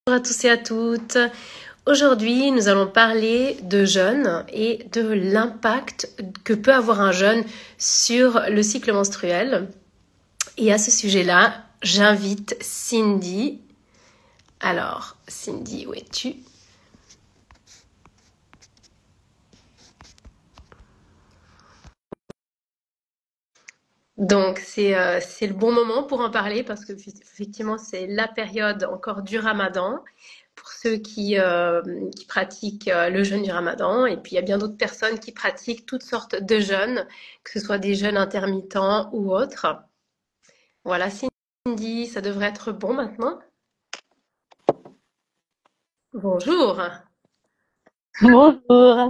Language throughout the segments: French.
Bonjour à tous et à toutes. Aujourd'hui, nous allons parler de jeûne et de l'impact que peut avoir un jeûne sur le cycle menstruel. Et à ce sujet-là, j'invite Cindy. Alors, Cindy, où es-tu? Donc, c'est le bon moment pour en parler parce que effectivement, c'est la période encore du Ramadan pour ceux qui pratiquent le jeûne du Ramadan. Et puis, il y a bien d'autres personnes qui pratiquent toutes sortes de jeûnes, que ce soit des jeûnes intermittents ou autres. Voilà, Cindy, ça devrait être bon maintenant. Bonjour. Bonjour.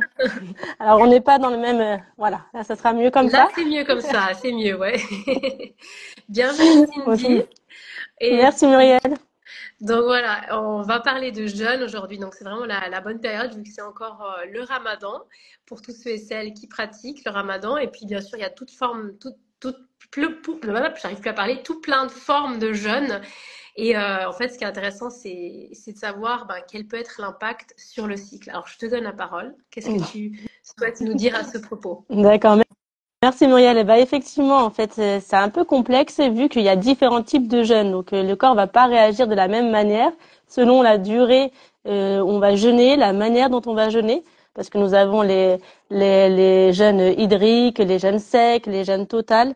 Alors, on n'est pas dans le même. Voilà, là, ça sera mieux comme Là, ça. c'est mieux comme ça, c'est mieux, ouais. Bienvenue, Cindy. Bonjour. Et Merci Muriel. donc voilà, on va parler de jeûne aujourd'hui. Donc c'est vraiment la bonne période vu que c'est encore le Ramadan pour tous ceux et celles qui pratiquent le Ramadan. Et puis bien sûr, il y a toute forme, j'arrive plus à parler, tout plein de formes de jeûne. Et en fait, ce qui est intéressant, c'est de savoir ben, quel peut être l'impact sur le cycle. Alors je te donne la parole. Qu'est-ce que tu souhaites nous dire à ce propos? D'accord. Merci Muriel. Eh ben, effectivement, en fait, c'est un peu complexe vu qu'il y a différents types de jeûnes. Donc, le corps va pas réagir de la même manière selon la durée où on va jeûner, la manière dont on va jeûner. Parce que nous avons les jeûnes hydriques, les jeûnes secs, les jeûnes totales.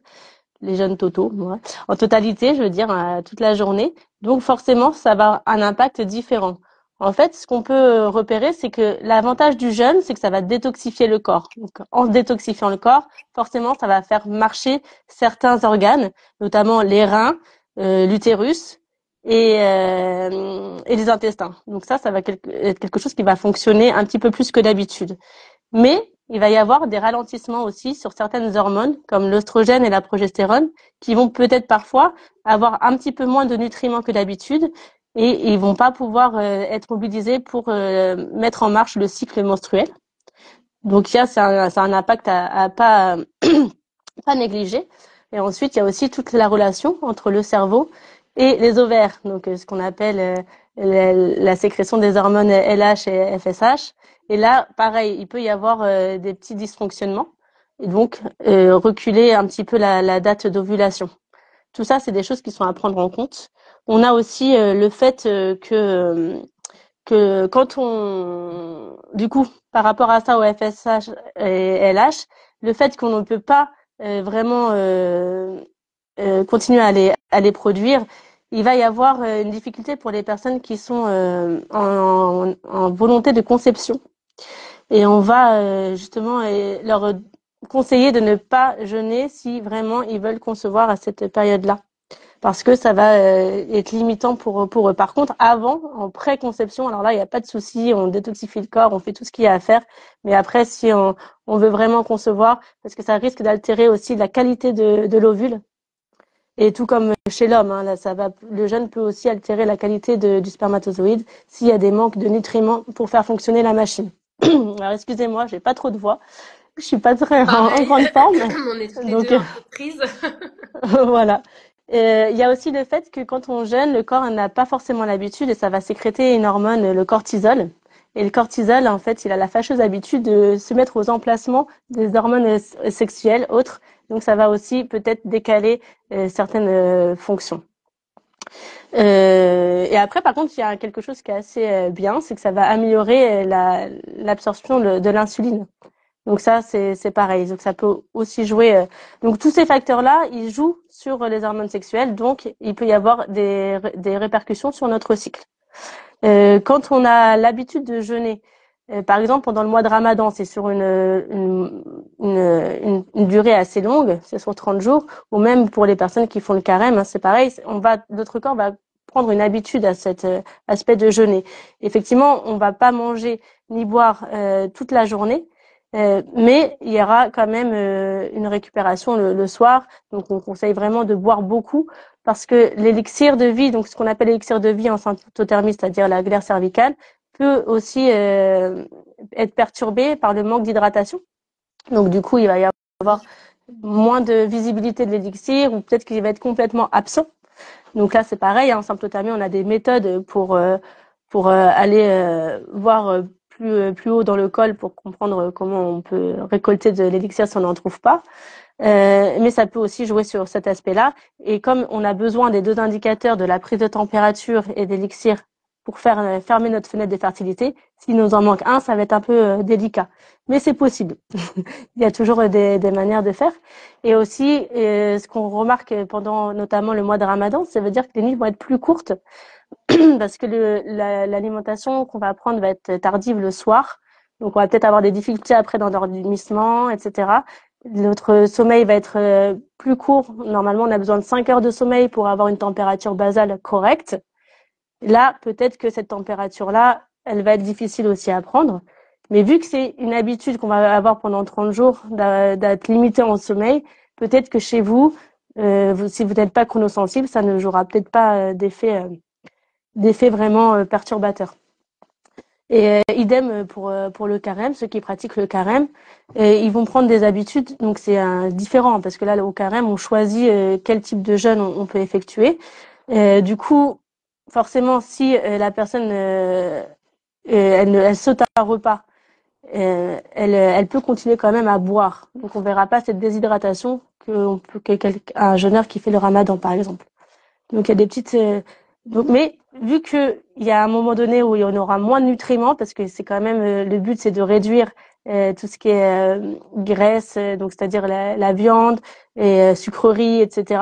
Les jeunes totaux, ouais. En totalité, je veux dire, toute la journée. Donc forcément, ça va avoir un impact différent. En fait, ce qu'on peut repérer, c'est que l'avantage du jeûne, c'est que ça va détoxifier le corps. Donc, en détoxifiant le corps, forcément, ça va faire marcher certains organes, notamment les reins, l'utérus et les intestins. Donc ça va être quelque chose qui va fonctionner un petit peu plus que d'habitude. Mais il va y avoir des ralentissements aussi sur certaines hormones, comme l'oestrogène et la progestérone, qui vont peut-être parfois avoir un petit peu moins de nutriments que d'habitude et ils vont pas pouvoir être mobilisés pour mettre en marche le cycle menstruel. Donc il y a c'est un impact à pas pas négliger. Et ensuite, il y a aussi toute la relation entre le cerveau et les ovaires, donc ce qu'on appelle la sécrétion des hormones LH et FSH. Et là, pareil, il peut y avoir des petits dysfonctionnements et donc reculer un petit peu la date d'ovulation. Tout ça, c'est des choses qui sont à prendre en compte. On a aussi le fait que quand on, du coup, par rapport à ça au FSH et LH, le fait qu'on ne peut pas vraiment continuer à les produire, il va y avoir une difficulté pour les personnes qui sont en volonté de conception. Et on va justement leur conseiller de ne pas jeûner si vraiment ils veulent concevoir à cette période-là parce que ça va être limitant pour eux. Par contre, avant, en pré-conception, alors là, il n'y a pas de souci, on détoxifie le corps, on fait tout ce qu'il y a à faire. Mais après, si on veut vraiment concevoir, parce que ça risque d'altérer aussi la qualité de l'ovule. Et tout comme chez l'homme, hein, là, le jeûne peut aussi altérer la qualité du spermatozoïde s'il y a des manques de nutriments pour faire fonctionner la machine. Alors, excusez-moi, j'ai pas trop de voix. Je suis pas très en Pareil, grande forme. on est toutes les deux Donc, un peu prises. voilà. Il y a aussi le fait que quand on jeûne, le corps n'a pas forcément l'habitude et ça va sécréter une hormone, le cortisol. Et le cortisol, en fait, il a la fâcheuse habitude de se mettre aux emplacements des hormones sexuelles autres. Donc, ça va aussi peut-être décaler certaines fonctions. Et après, par contre, il y a quelque chose qui est assez bien, c'est que ça va améliorer l'absorption de l'insuline. Donc ça, c'est pareil. Donc ça peut aussi jouer. Donc tous ces facteurs-là, ils jouent sur les hormones sexuelles. Donc il peut y avoir des répercussions sur notre cycle. Quand on a l'habitude de jeûner, par exemple pendant le mois de Ramadan, c'est sur une durée assez longue, c'est sur 30 jours, ou même pour les personnes qui font le carême, hein, c'est pareil. Notre corps va prendre une habitude à cet aspect de jeûner. Effectivement, on va pas manger ni boire toute la journée. Mais il y aura quand même une récupération le soir. Donc, on conseille vraiment de boire beaucoup parce que l'élixir de vie, donc ce qu'on appelle l'élixir de vie en symptothermie, c'est-à-dire la glaire cervicale, peut aussi être perturbé par le manque d'hydratation. Donc, du coup, il va y avoir moins de visibilité de l'élixir ou peut-être qu'il va être complètement absent. Donc là, c'est pareil, hein, en symptothermie, on a des méthodes pour aller voir plus haut dans le col pour comprendre comment on peut récolter de l'élixir si on n'en trouve pas. Mais ça peut aussi jouer sur cet aspect-là. Et comme on a besoin des deux indicateurs de la prise de température et d'élixir pour faire fermer notre fenêtre de fertilité, s'il nous en manque un, ça va être un peu délicat. Mais c'est possible. Il y a toujours des manières de faire. Et aussi, ce qu'on remarque pendant notamment le mois de Ramadan, ça veut dire que les nuits vont être plus courtes parce que l'alimentation qu'on va prendre va être tardive le soir. Donc, on va peut-être avoir des difficultés après dans l'endormissement, etc. Notre sommeil va être plus court. Normalement, on a besoin de 5 heures de sommeil pour avoir une température basale correcte. Là, peut-être que cette température-là, elle va être difficile aussi à prendre. Mais vu que c'est une habitude qu'on va avoir pendant 30 jours d'être limité en sommeil, peut-être que chez vous, si vous n'êtes pas chronosensible, ça ne jouera peut-être pas d'effet vraiment perturbateur. Et idem pour le carême, ceux qui pratiquent le carême, ils vont prendre des habitudes, donc c'est différent, parce que là, au carême, on choisit quel type de jeûne on peut effectuer. Du coup, forcément, si la personne elle saute un repas, elle peut continuer quand même à boire. Donc on verra pas cette déshydratation qu'un jeûneur qui fait le ramadan, par exemple. Donc il y a des petites mais vu que il y a un moment donné où il y en aura moins de nutriments, parce que c'est quand même le but, c'est de réduire tout ce qui est graisse, donc c'est-à-dire la viande et sucreries, etc.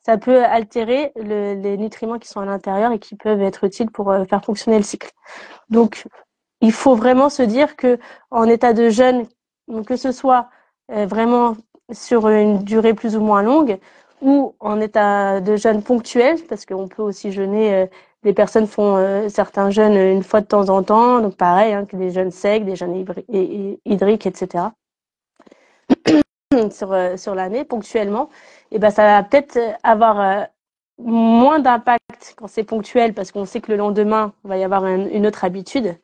Ça peut altérer les nutriments qui sont à l'intérieur et qui peuvent être utiles pour faire fonctionner le cycle. Donc il faut vraiment se dire que en état de jeûne, donc que ce soit vraiment sur une durée plus ou moins longue, ou en état de jeûne ponctuel, parce qu'on peut aussi jeûner, les personnes font certains jeûnes une fois de temps en temps, donc pareil, hein, que des jeûnes secs, des jeûnes hydriques, etc. sur l'année, ponctuellement, et ben ça va peut-être avoir moins d'impact quand c'est ponctuel, parce qu'on sait que le lendemain, il va y avoir une autre habitude,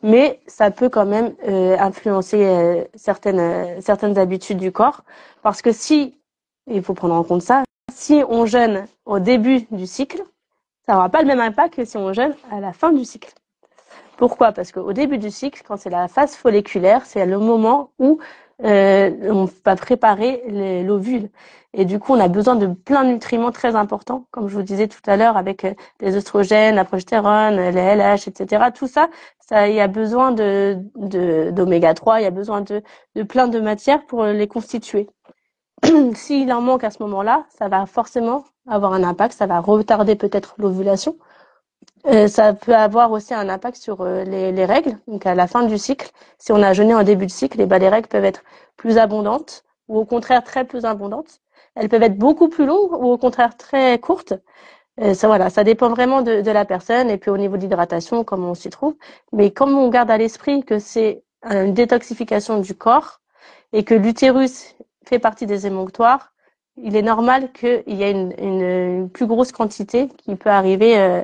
mais ça peut quand même influencer certaines habitudes du corps, parce que il faut prendre en compte ça, si on jeûne au début du cycle, ça n'aura pas le même impact que si on jeûne à la fin du cycle. Pourquoi? Parce qu'au début du cycle, quand c'est la phase folliculaire, c'est le moment où on va préparer l'ovule. Et du coup, on a besoin de plein de nutriments très importants, comme je vous disais tout à l'heure, avec les oestrogènes, la progestérone, les LH, etc. Tout ça, il y a besoin d'oméga 3, il y a besoin de plein de matières pour les constituer. S'il en manque à ce moment-là, ça va forcément avoir un impact, ça va retarder peut-être l'ovulation. Ça peut avoir aussi un impact sur les règles. Donc à la fin du cycle, si on a jeûné en début de cycle, les règles peuvent être plus abondantes ou au contraire très peu abondantes. Elles peuvent être beaucoup plus longues ou au contraire très courtes. Ça dépend vraiment de la personne et puis au niveau d'hydratation, comment on s'y trouve. Mais comme on garde à l'esprit que c'est une détoxification du corps et que l'utérus fait partie des émonctoires, il est normal qu'il y ait une plus grosse quantité qui peut arriver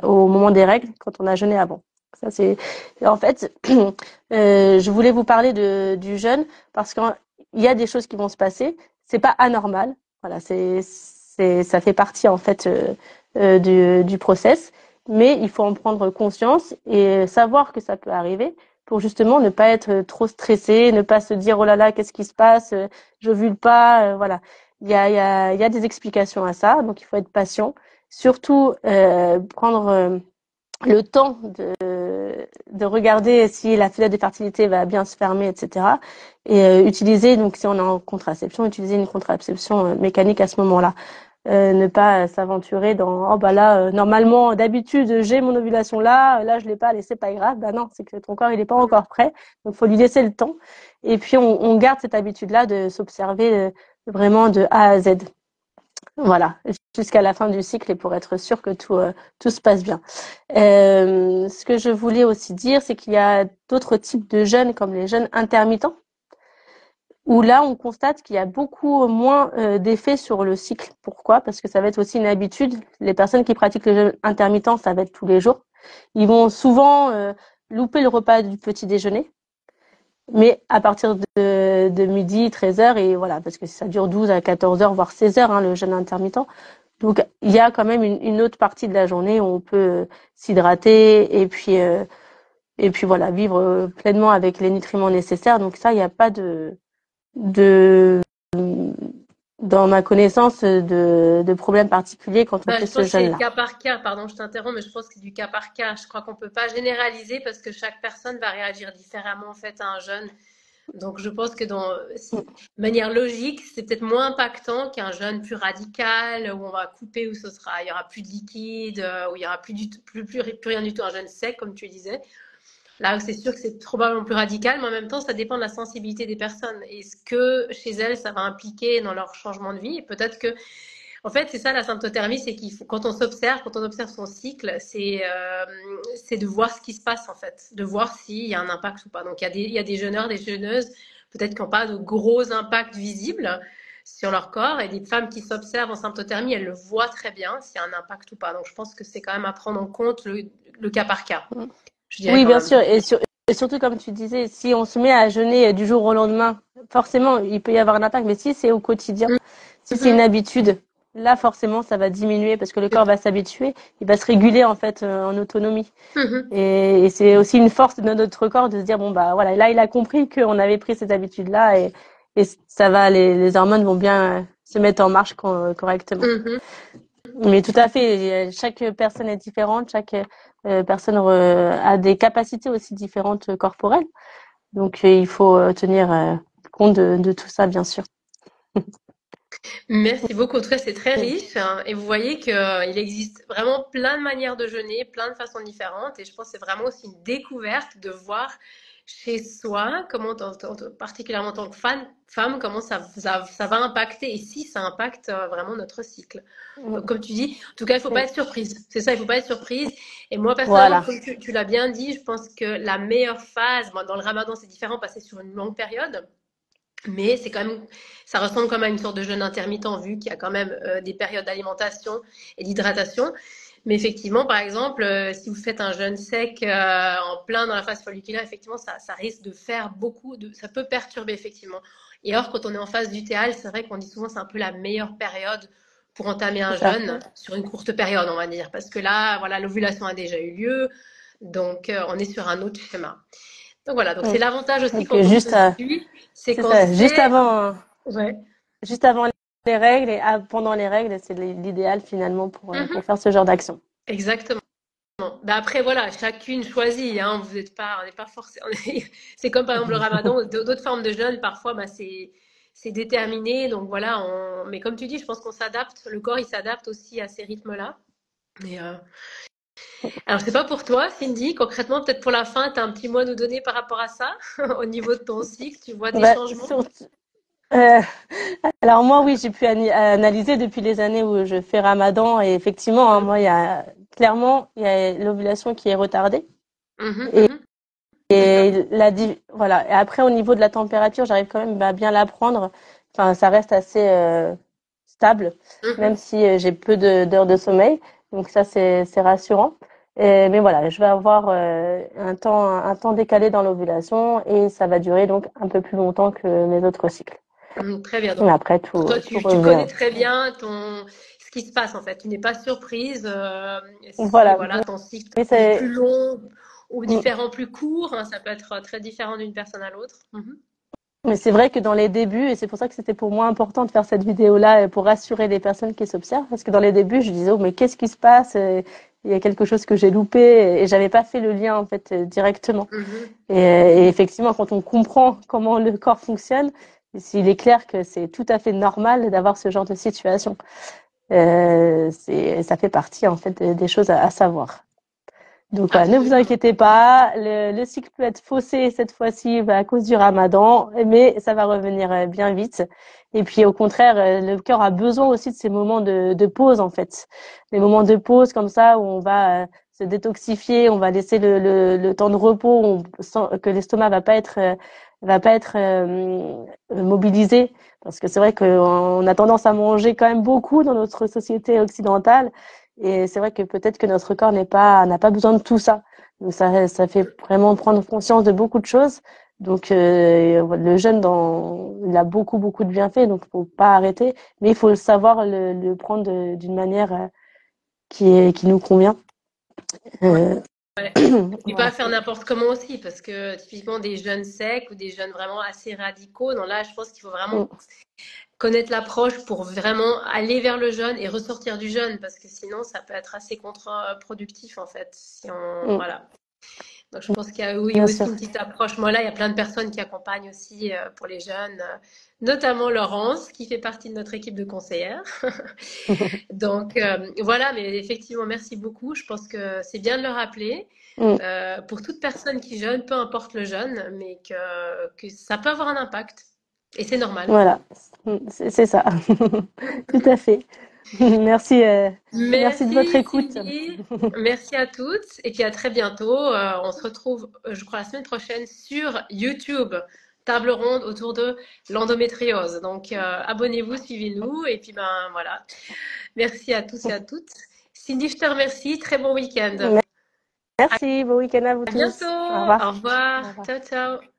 au moment des règles quand on a jeûné avant. Ça c'est en fait, je voulais vous parler du jeûne parce qu'il y a des choses qui vont se passer. C'est pas anormal. Voilà, ça fait partie en fait du process, mais il faut en prendre conscience et savoir que ça peut arriver pour justement ne pas être trop stressé, ne pas se dire oh là là qu'est-ce qui se passe, j'ovule pas, voilà. Il y a des explications à ça, donc il faut être patient. Surtout prendre le temps de regarder si la fenêtre de fertilité va bien se fermer, etc. Et utiliser, donc si on est en contraception, utiliser une contraception mécanique à ce moment-là. Ne pas s'aventurer dans oh bah là normalement d'habitude j'ai mon ovulation là je l'ai pas, allez c'est pas grave. Bah non, c'est que ton corps il est pas encore prêt, donc faut lui laisser le temps. Et puis on garde cette habitude là de s'observer vraiment de A à Z. Voilà, jusqu'à la fin du cycle et pour être sûr que tout se passe bien. Ce que je voulais aussi dire, c'est qu'il y a d'autres types de jeûnes comme les jeûnes intermittents, où là, on constate qu'il y a beaucoup moins d'effets sur le cycle. Pourquoi? Parce que ça va être aussi une habitude. Les personnes qui pratiquent le jeûne intermittent, ça va être tous les jours. Ils vont souvent louper le repas du petit déjeuner, mais à partir de midi, 13h, et voilà, parce que ça dure 12 à 14 heures, voire 16 heures, hein, le jeûne intermittent. Donc, il y a quand même une autre partie de la journée où on peut s'hydrater et puis voilà, vivre pleinement avec les nutriments nécessaires. Donc ça, il n'y a pas de, dans ma connaissance, de problème particulier quand on Bah, fait je ce pense que c'est jeûne-là. cas par cas, pardon, je t'interromps, mais je pense que c'est du cas par cas. Je crois qu'on peut pas généraliser parce que chaque personne va réagir différemment en fait à un jeûne. Donc je pense que de manière logique, c'est peut-être moins impactant qu'un jeûne plus radical où on va couper, où il y aura plus de liquide, où il y aura plus rien du tout, un jeûne sec comme tu disais. Là, c'est sûr que c'est probablement plus radical, mais en même temps, ça dépend de la sensibilité des personnes. Est-ce que chez elles, ça va impliquer dans leur changement de vie? Et peut-être que en fait, c'est ça la symptothermie, c'est quand on s'observe, quand on observe son cycle, c'est de voir ce qui se passe en fait, de voir s'il y a un impact ou pas. Donc il y a des jeûneurs, des jeûneuses, peut-être qui n'ont pas de gros impacts visibles sur leur corps, et des femmes qui s'observent en symptothermie, elles le voient très bien s'il y a un impact ou pas. Donc je pense que c'est quand même à prendre en compte le cas par cas, je dirais Oui, quand bien même. sûr. Et surtout, comme tu disais, si on se met à jeûner du jour au lendemain, forcément, il peut y avoir un impact. Mais si c'est au quotidien, si c'est une Mhm. habitude, là, forcément, ça va diminuer parce que le corps va s'habituer, il va se réguler en fait en autonomie. Mhm. Et c'est aussi une force de notre corps de se dire bon bah voilà, là il a compris qu'on avait pris cette habitude-là et ça va, les hormones vont bien se mettre en marche correctement. Mhm. Mais tout à fait, chaque personne est différente, chaque personne a des capacités aussi différentes corporelles. Donc il faut tenir compte de tout ça, bien sûr. Merci beaucoup. En tout cas, c'est très riche, hein, et vous voyez qu'il existe vraiment plein de manières de jeûner, plein de façons différentes. Et je pense que c'est vraiment aussi une découverte de voir chez soi, particulièrement en tant que femme, comment ça va impacter et si ça impacte vraiment notre cycle. Donc, comme tu dis, en tout cas, il ne faut pas être surprise. C'est ça, il ne faut pas être surprise. Et moi, personnellement, Voilà. comme tu l'as bien dit, je pense que la meilleure phase, bon, dans le ramadan, c'est différent, passer sur une longue période. Mais c'est quand même, ça ressemble quand même à une sorte de jeûne intermittent vu qu'il y a quand même des périodes d'alimentation et d'hydratation. Mais effectivement, par exemple, si vous faites un jeûne sec en plein dans la phase folliculaire, effectivement, ça risque de faire ça peut perturber effectivement. Et or, quand on est en phase lutéale, c'est vrai qu'on dit souvent que c'est un peu la meilleure période pour entamer C'est un ça. jeûne sur une courte période, on va dire, parce que là, voilà, l'ovulation a déjà eu lieu, donc on est sur un autre schéma. Donc voilà, donc c'est Mm. l'avantage aussi Donc quand on se suit, c'est c'est qu'on ça, sait. Ouais. juste avant les règles et pendant les règles, c'est l'idéal finalement Mhm. pour faire ce genre d'action. Exactement. Bah après voilà, chacune choisit, hein. Vous êtes pas, on n'est pas forcé. C'est comme par exemple le Ramadan, d'autres formes de jeûne. Parfois, bah c'est déterminé. Donc voilà, mais comme tu dis, je pense qu'on s'adapte. Le corps, il s'adapte aussi à ces rythmes-là. Et alors c'est pas pour toi, Cindy. Concrètement, peut-être pour la fin, tu as un petit mot à nous donner par rapport à ça, au niveau de ton cycle. Tu vois des Bah, changements? euh, alors moi, oui, j'ai pu analyser depuis les années où je fais Ramadan et effectivement, hein, moi, il y a l'ovulation qui est retardée Mhm, et, mhm. D'accord. voilà. Et après, au niveau de la température, j'arrive quand même à bien la prendre. Enfin, ça reste assez stable, même Mhm. si j'ai peu d'heures de sommeil. Donc ça, c'est rassurant. Mais voilà, je vais avoir un temps décalé dans l'ovulation et ça va durer donc un peu plus longtemps que mes autres cycles. Très bien. Mais Donc, après, toi, tout tu connais revient. très bien ce qui se passe en fait. Tu n'es pas surprise si Voilà. voilà, ton cycle Mais est plus c'est, long ou mm. différent, plus court, hein. Ça peut être très différent d'une personne à l'autre. Mhm. Mais c'est vrai que dans les débuts, et c'est pour ça que c'était pour moi important de faire cette vidéo-là, pour rassurer les personnes qui s'observent, parce que dans les débuts, je disais, oh, mais qu'est-ce qui se passe? Il y a quelque chose que j'ai loupé, et j'avais pas fait le lien, en fait, directement. Mhm. Et effectivement, quand on comprend comment le corps fonctionne, il est clair que c'est tout à fait normal d'avoir ce genre de situation. Ça fait partie, en fait, des choses à savoir. Donc voilà, ne vous Absolument. inquiétez pas, le cycle peut être faussé cette fois-ci à cause du Ramadan, mais ça va revenir bien vite. Et puis au contraire, le cœur a besoin aussi de ces moments de pause en fait, des moments de pause comme ça où on va se détoxifier, on va laisser le temps de repos, on sent que l'estomac va pas être mobilisé, parce que c'est vrai qu'on a tendance à manger quand même beaucoup dans notre société occidentale. Et c'est vrai que peut-être que notre corps n'a pas besoin de tout ça. Donc ça fait vraiment prendre conscience de beaucoup de choses. Donc, le jeûne, il a beaucoup, beaucoup de bienfaits, donc faut pas arrêter. Mais il faut savoir le prendre d'une manière qui nous convient. Ouais. Euh, Ouais. Et pas voilà. faire n'importe comment aussi, parce que typiquement des jeunes secs ou des jeunes vraiment assez radicaux, non, là, je pense qu'il faut vraiment Mm, connaître l'approche pour vraiment aller vers le jeûne et ressortir du jeûne, parce que sinon, ça peut être assez contre-productif, en fait. Si on, mm, voilà. Donc, je pense qu'il y a oui, bien aussi sûr. une petite approche. Moi, là, il y a plein de personnes qui accompagnent aussi pour les jeunes, notamment Laurence, qui fait partie de notre équipe de conseillères. Donc, voilà, mais effectivement, merci beaucoup. Je pense que c'est bien de le rappeler. Mm, Pour toute personne qui jeûne, peu importe le jeûne, mais que ça peut avoir un impact. Et c'est normal. voilà, c'est ça. Tout à fait. Merci, merci de votre Merci écoute. Cindy, merci à toutes et puis à très bientôt. On se retrouve, je crois, la semaine prochaine sur YouTube, table ronde autour de l'endométriose. Donc abonnez-vous, suivez-nous et puis ben voilà. Merci à tous et à toutes. Cindy, je te remercie. Très bon week-end. Merci, bon week-end à vous À bientôt. tous. Au revoir. Au revoir. Au revoir. Ciao, ciao.